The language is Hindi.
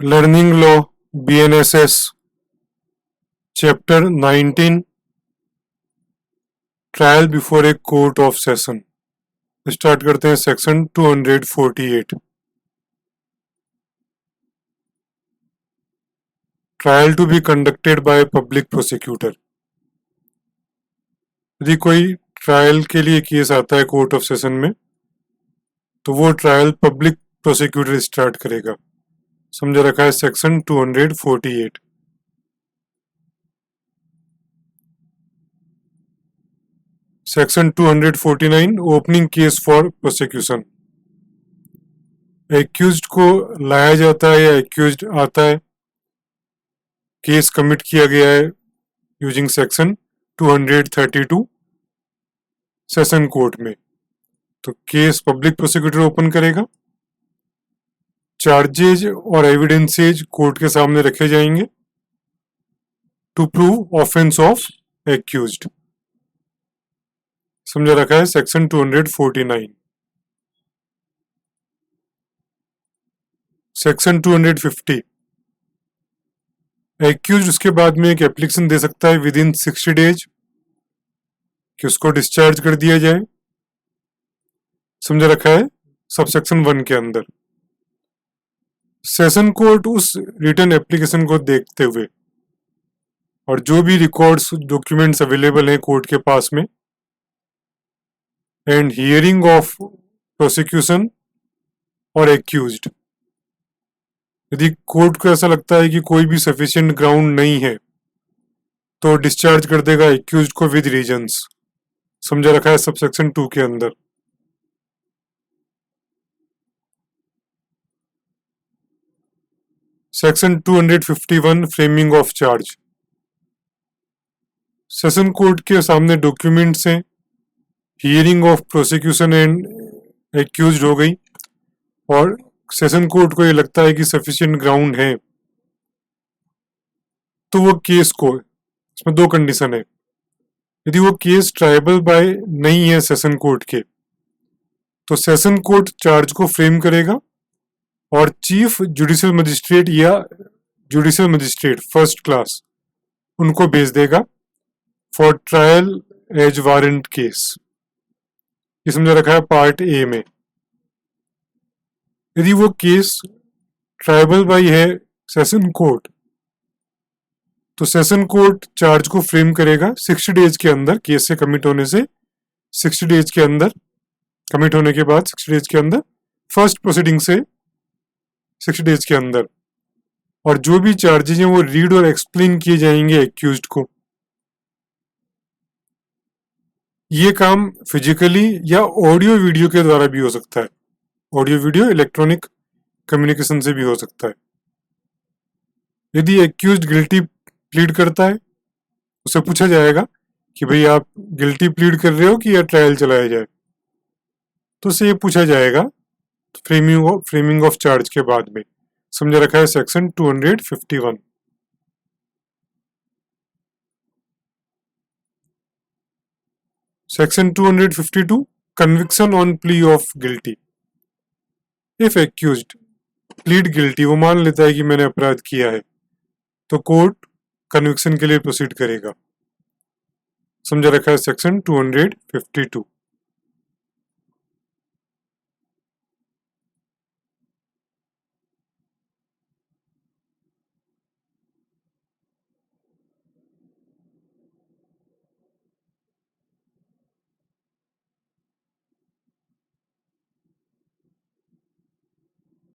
Learning law BNSS chapter 19 trial before a court of session. Start करते हैं section 248। Trial to be conducted by public prosecutor. यदि कोई ट्रायल के लिए केस आता है कोर्ट ऑफ सेशन में तो वो ट्रायल पब्लिक प्रोसिक्यूटर स्टार्ट करेगा। समझा रखा है section 248। Section 249 opening case for prosecution. Accused को लाया जाता है या एक्यूज्ड आता है, केस कमिट किया गया है यूजिंग सेक्शन 232 सेशन कोर्ट में, तो केस पब्लिक प्रोसिक्यूटर ओपन करेगा। चार्जेज और एविडेंसेज कोर्ट के सामने रखे जाएंगे to prove offence of accused. समझा रखा है सेक्शन 249। सेक्शन 250 एक्यूज्ड उसके बाद में एक एप्लीकेशन दे सकता है विद इन 60 डेज कि उसको डिस्चार्ज कर दिया जाए। समझा रखा है सबसेक्शन 1 के अंदर। सेशन कोर्ट उस रिटर्न एप्लीकेशन को देखते हुए और जो भी रिकॉर्ड्स डॉक्यूमेंट्स अवेलेबल हैं कोर्ट के पास में एंड हियरिंग ऑफ प्रोसिक्यूशन और एक्यूज्ड, यदि कोर्ट को ऐसा लगता है कि कोई भी सफिशिएंट ग्राउंड नहीं है तो डिस्चार्ज कर देगा एक्यूज्ड को विद रीजंस। समझा रखा है सबसेक्शन 2 के अंदर। Section 251 framing of charge. Session court के सामने डॉक्यूमेंट्स हैं, hearing of prosecution and accused हो गई और सेशन कोर्ट को ये लगता है कि सफिशिएंट ग्राउंड है तो वो केस को, इसमें 2 कंडीशन है। यदि वो केस ट्रायबल बाय नहीं है सेशन कोर्ट के तो सेशन कोर्ट चार्ज को फ्रेम करेगा और चीफ जुडिशियल मजिस्ट्रेट या जुडिशियल मजिस्ट्रेट फर्स्ट क्लास उनको भेज देगा for trial as warrant case. ये समझा रखा है पार्ट ए में। यदि वो केस ट्रायबल बाय है सेशन कोर्ट तो सेशन कोर्ट चार्ज को फ्रेम करेगा 60 डेज के अंदर, केस से कमिट होने से 60 डेज के अंदर, कमिट होने के बाद 60 डेज के अंदर, फर्स्ट प्रोसीडिंग से 60 डेज के अंदर। और जो भी चार्जेज हैं वो रीड और एक्सप्लेन किए जाएंगे एक्यूज्ड को। ये काम फिजिकली या ऑडियो वीडियो के द्वारा भी हो सकता है। ऑडियो वीडियो इलेक्ट्रॉनिक कम्युनिकेशन से भी हो सकता है। यदि एक्यूज्ड गिल्टी प्लीड करता है उसे पूछा जाएगा कि भाई आप गिल्टी प्लीड कर रहे हो कि या ट्रायल चलाया जाए, तो उसे ये पूछा जाएगा फ्रेमिंग ऑफ चार्ज के बाद में। समझा रखा है section 251। Section 252 conviction on plea of guilty. If accused plead guilty, वो मान लेता है कि मैंने अपराध किया है, तो कोर्ट कन्विक्शन के लिए प्रोसीड करेगा। समझा रखा है सेक्शन 252।